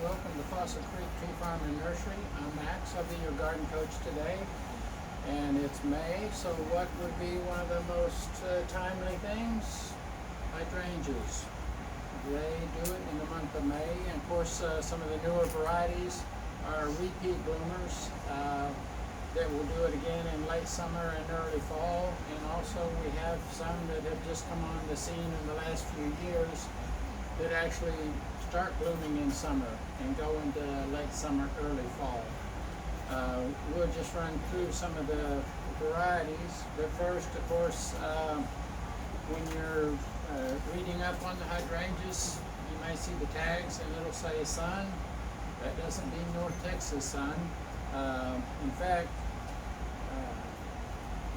Welcome to Fossil Creek Tree Farm and Nursery. I'm Max. I'll be your garden coach today. And it's May, so what would be one of the most timely things? Hydrangeas. They do it in the month of May. And of course, some of the newer varieties are repeat bloomers that will do it again in late summer and early fall. And also we have some that have just come on the scene in the last few years that actually start blooming in summer and go into late summer, early fall. We'll just run through some of the varieties, but first, of course, when you're reading up on the hydrangeas, you may see the tags and it'll say sun. That doesn't mean North Texas sun. In fact,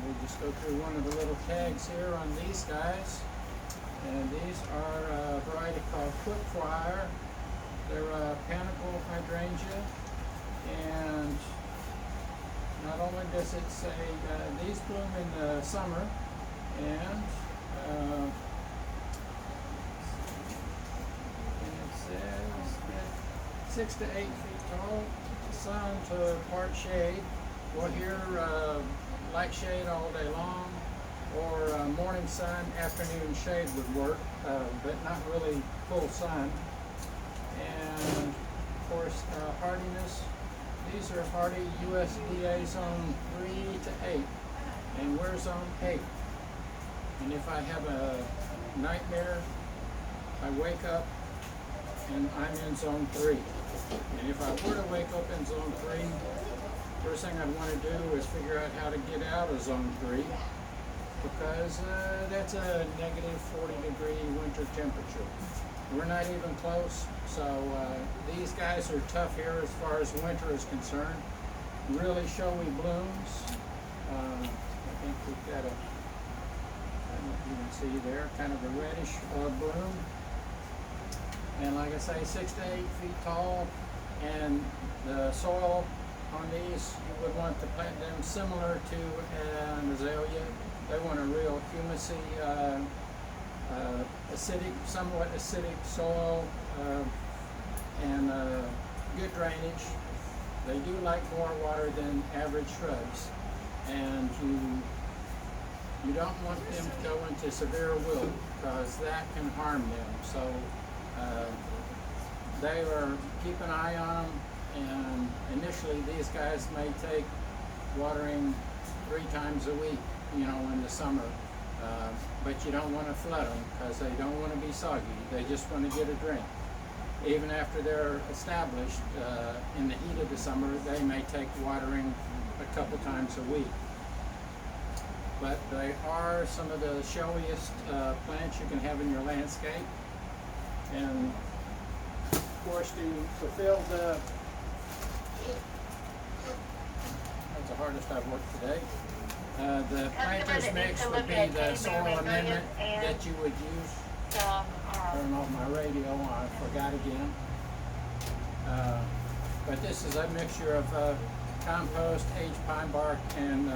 we'll just go through one of the little tags here on these guys. And these are a variety called Quickfire. They're a panicle hydrangea. And not only does it say these bloom in the summer, and it says that 6 to 8 feet tall, sun to part shade. We'll hear light shade all day long, or morning sun, afternoon shade would work, but not really full sun. And of course, hardiness. These are hardy USDA zone 3 to 8, and we're zone 8. And if I have a nightmare, I wake up and I'm in zone 3. And if I were to wake up in zone 3, first thing I'd want to do is figure out how to get out of zone 3. Because that's a negative 40-degree winter temperature. We're not even close, so these guys are tough here as far as winter is concerned. Really showy blooms. I think we've got I don't know if you can see there, kind of a reddish bloom. And like I say, 6 to 8 feet tall, and the soil on these, you would want to plant them similar to an azalea. They want a real humusy, acidic, somewhat acidic soil, and good drainage. They do like more water than average shrubs, and you don't want them to go into severe wilt because that can harm them. So they are, keep an eye on them, and initially these guys may take watering 3 times a week, you know, in the summer, but you don't want to flood them because they don't want to be soggy. They just want to get a drink. Even after they're established in the heat of the summer, they may take watering a couple times a week. But they are some of the showiest plants you can have in your landscape. And of course, to fulfill the, that's the hardest I've worked today. The planter's mix would be the soil amendment that you would use. Turn off my radio, I forgot again. But this is a mixture of compost, aged pine bark, and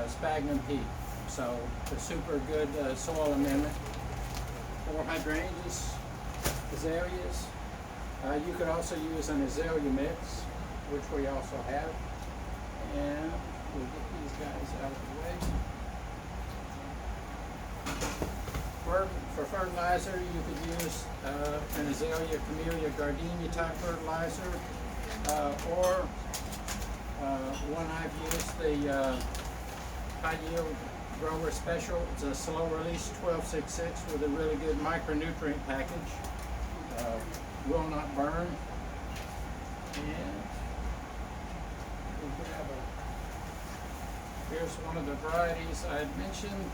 sphagnum peat. So a super good soil amendment for hydrangeas, azaleas. You could also use an azalea mix, which we also have. And we'll get these guys out of the way. For fertilizer, you could use an azalea, camellia, gardenia type fertilizer, or one I've used, the High Yield Grower Special. It's a slow release 1266 with a really good micronutrient package. Will not burn. And we have here's one of the varieties I had mentioned,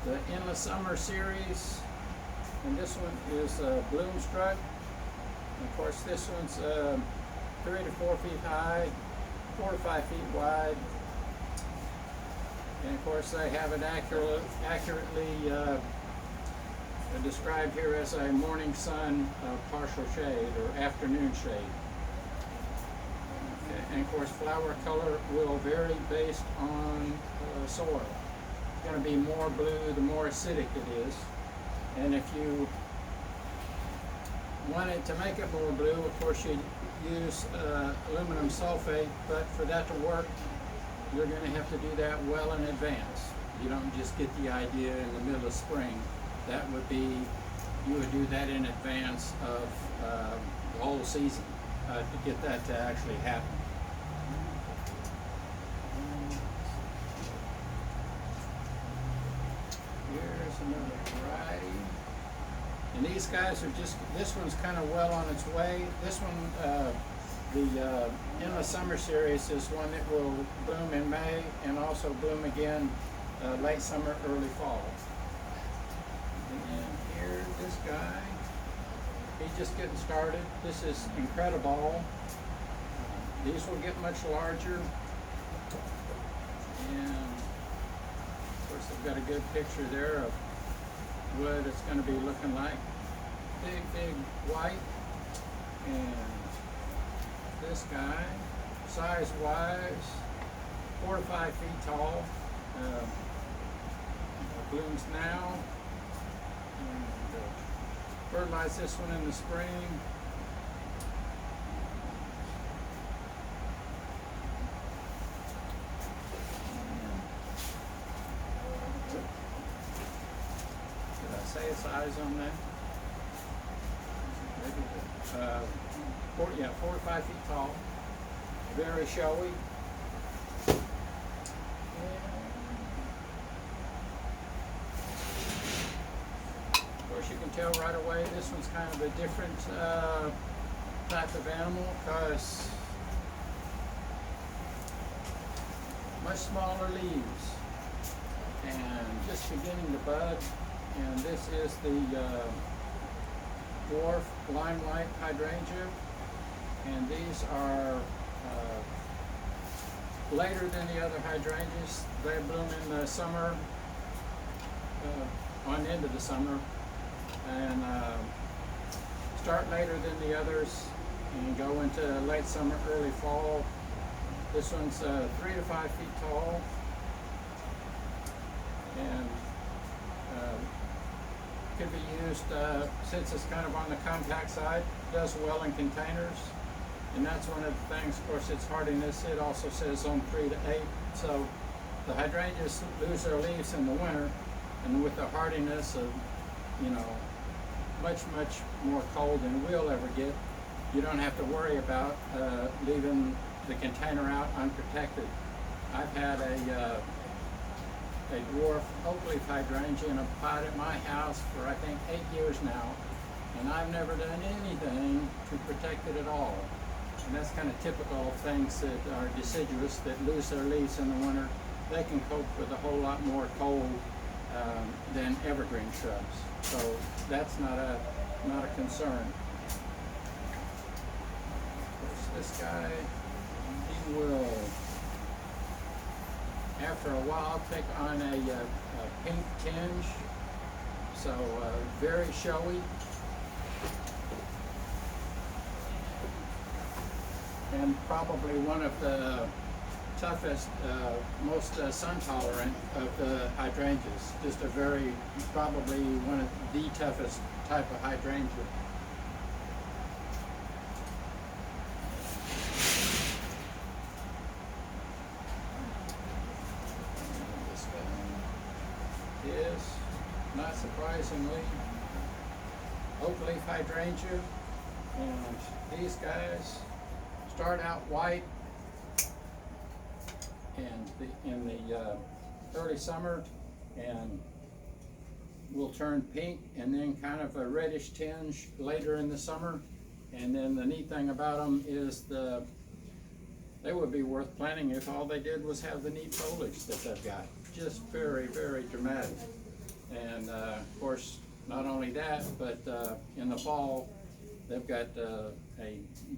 the Endless Summer series, and this one is Bloomstruck. And of course, this one's 3 to 4 feet high, 4 to 5 feet wide, and of course they have it accurately described here as a morning sun partial shade or afternoon shade. And of course, flower color will vary based on soil. It's going to be more blue the more acidic it is. And if you want it to make it more blue, of course you use aluminum sulfate, but for that to work, you're going to have to do that well in advance. You don't just get the idea in the middle of spring. That would be, you would do that in advance of the whole season to get that to actually happen. Here's another variety. And these guys are just, this one's kind of well on its way. This one, the Endless Summer Series is one that will bloom in May and also bloom again late summer, early fall. And here's this guy. He's just getting started. This is incredible. These will get much larger. And of course, I've got a good picture there of what it's going to be looking like. Big white. And this guy, size-wise, 4 to 5 feet tall. Blooms now. And, fertilize this one in the spring. Did I say a size on that? Maybe 4 to 5 feet tall. Very showy. You can tell right away this one's kind of a different type of animal because much smaller leaves and just beginning to bud. And this is the dwarf limelight hydrangea, and these are later than the other hydrangeas. They bloom in the summer, on into the summer, and start later than the others and go into late summer, early fall. This one's 3 to 5 feet tall, and can be used, since it's kind of on the compact side, does well in containers. And that's one of the things, of course, its hardiness. It also says zone 3 to 8. So the hydrangeas lose their leaves in the winter, and with the hardiness of, much more cold than we'll ever get, you don't have to worry about leaving the container out unprotected. I've had a dwarf oak leaf hydrangea in a pot at my house for I think 8 years now, and I've never done anything to protect it at all. And that's kind of typical of things that are deciduous that lose their leaves in the winter. They can cope with a whole lot more cold than evergreen shrubs. So that's not a concern. Of course, this guy, he will, after a while, take on a pink tinge. So very showy. And probably one of the toughest, most sun tolerant of the hydrangeas. Just a very, probably one of the toughest type of hydrangea. This guy is, not surprisingly, oak leaf hydrangea, and these guys start out white and in the early summer, and will turn pink and then kind of a reddish tinge later in the summer. And then the neat thing about them is they would be worth planting if all they did was have the neat foliage that they've got. Just very, very dramatic. And of course, not only that, but in the fall, they've got a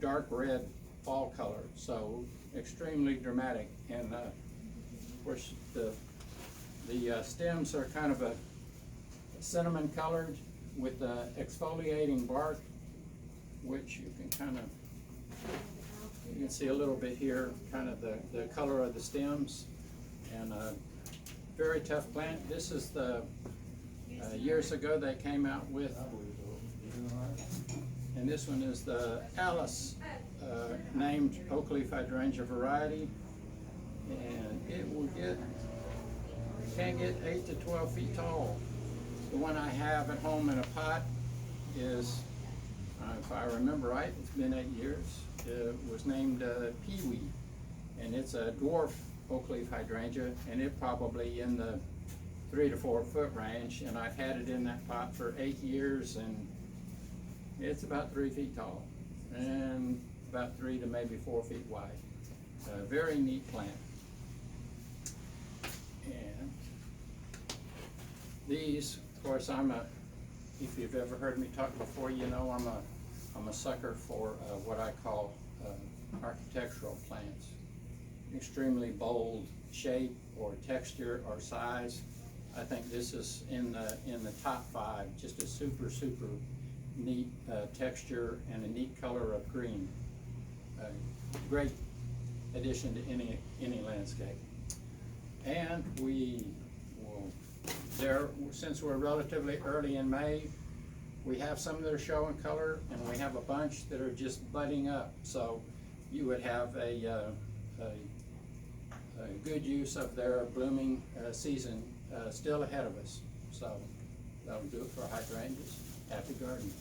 dark red fall color, so extremely dramatic. And of course, the stems are kind of a cinnamon colored with exfoliating bark, which you can see a little bit here, kind of the color of the stems. And very tough plant. This is the years ago they came out with, and And this one is the Alice named oak leaf hydrangea variety. And it will can get 8 to 12 feet tall. The one I have at home in a pot is, if I remember right, it's been 8 years. It was named Pee-wee, and it's a dwarf oak leaf hydrangea, and it probably in the 3 to 4 foot range, and I've had it in that pot for 8 years, and it's about 3 feet tall and about 3 to maybe 4 feet wide. A very neat plant. And these, of course, if you've ever heard me talk before, you know I'm a sucker for what I call architectural plants. Extremely bold shape or texture or size. I think this is in the top 5. Just a super neat texture and a neat color of green. Great addition to any landscape. And we will since we're relatively early in May, we have some that are showing color, and we have a bunch that are just budding up. So you would have a good use of their blooming season still ahead of us. So that'll do it for hydrangeas. Happy gardening.